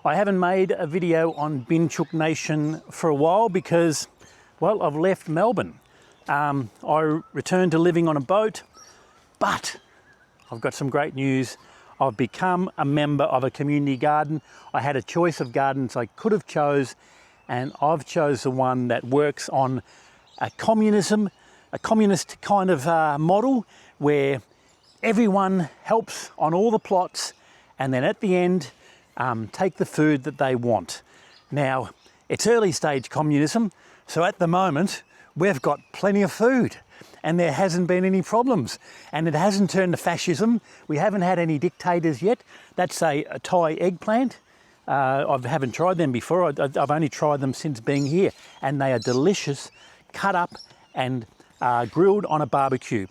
I haven't made a video on Binchook Nation for a while because, well, I've left Melbourne. I returned to living on a boat, but I've got some great news. I've become a member of a community garden. I had a choice of gardens I could have chose, and I've chose the one that works on a communist kind of model where everyone helps on all the plots, and then at the end take the food that they want. Now, it's early stage communism, so at the moment we've got plenty of food and there hasn't been any problems, and it hasn't turned to fascism. We haven't had any dictators yet. That's a Thai eggplant. I haven't tried them before. I've only tried them since being here, and they are delicious, cut up and grilled on a barbecue.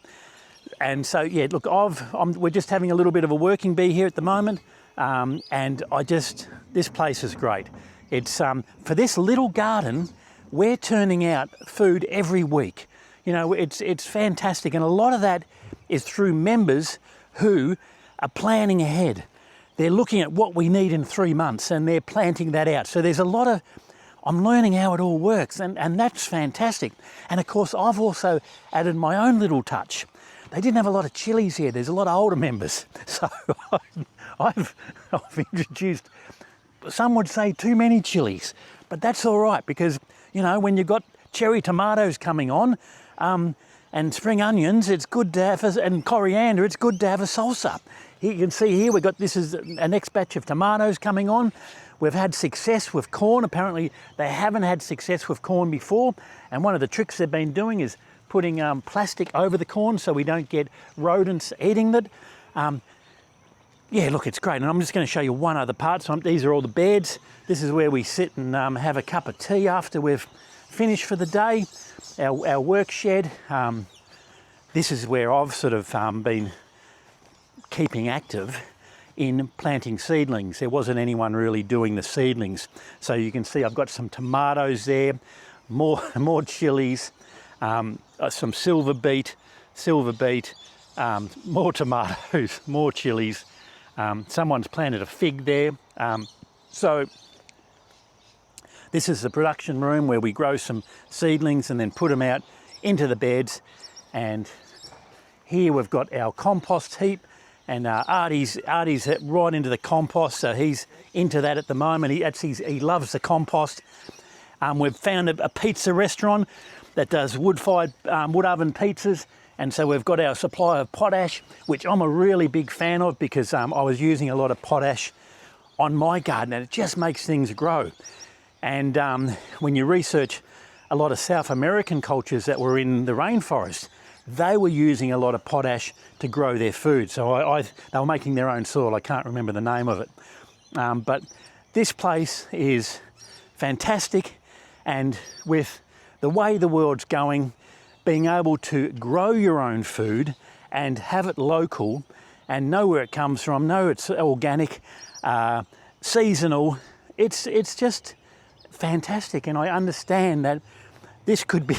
And so, yeah, look, we're just having a little bit of a working bee here at the moment, and this place is great. It's for this little garden, we're turning out food every week. You know, it's fantastic, and a lot of that is through members who are planning ahead. They're looking at what we need in 3 months and they're planting that out. So there's a lot of, I'm learning how it all works, and that's fantastic. And of course, I've also added my own little touch. They didn't have a lot of chillies here. There's a lot of older members. So I've introduced, some would say, too many chillies, but that's all right because, you know, when you've got cherry tomatoes coming on and spring onions, it's good to have, and coriander, it's good to have a salsa. Here, you can see here, we've got, this is a next batch of tomatoes coming on. We've had success with corn. Apparently they haven't had success with corn before. And one of the tricks they've been doing is putting plastic over the corn so we don't get rodents eating it. Yeah, look, it's great. And I'm just going to show you one other part. So these are all the beds. This is where we sit and have a cup of tea after we've finished for the day. Our work shed. This is where I've sort of been keeping active in planting seedlings. There wasn't anyone really doing the seedlings. So you can see I've got some tomatoes there, more chilies, some silver beet, more tomatoes, more chilies. Someone's planted a fig there. So this is the production room where we grow some seedlings and then put them out into the beds. And here we've got our compost heap, and Artie's right into the compost, so he's into that at the moment. He loves the compost. We've found a pizza restaurant that does wood-fired wood oven pizzas, and so we've got our supply of potash, which I'm a really big fan of because I was using a lot of potash on my garden, and it just makes things grow. And when you research a lot of South American cultures that were in the rainforest, they were using a lot of potash to grow their food. So they were making their own soil. I can't remember the name of it. But this place is fantastic, and with the way the world's going, being able to grow your own food and have it local and know where it comes from, know it's organic, seasonal, it's just fantastic. And I understand that this could be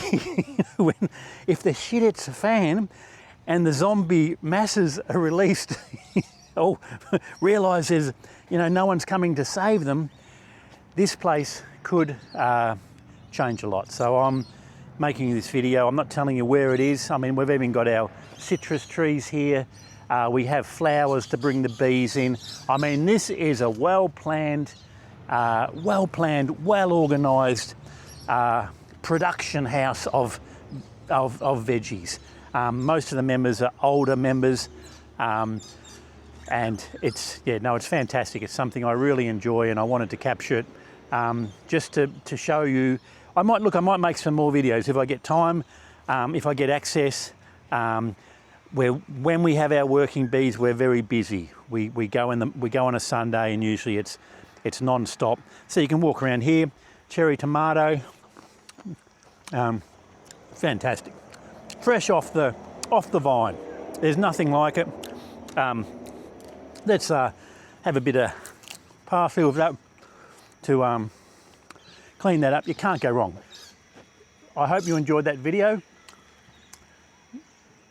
if the shit hits the fan and the zombie masses are released, or realise there's, you know, no one's coming to save them, this place could change a lot. So I'm making this video. I'm not telling you where it is. I mean, we've even got our citrus trees here. We have flowers to bring the bees in. I mean, this is a well-planned, well-organised production house of veggies. Most of the members are older members, and it's fantastic. It's something I really enjoy, and I wanted to capture it just to show you. I might make some more videos if I get time, if I get access. When we have our working bees, we're very busy. We go on a Sunday, and usually it's non-stop. So you can walk around here, cherry tomato, fantastic, fresh off the vine. There's nothing like it. Let's have a bit of parsley with that to clean that up. You can't go wrong. I hope you enjoyed that video.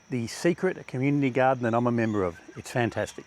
The secret community garden that I'm a member of. It's fantastic.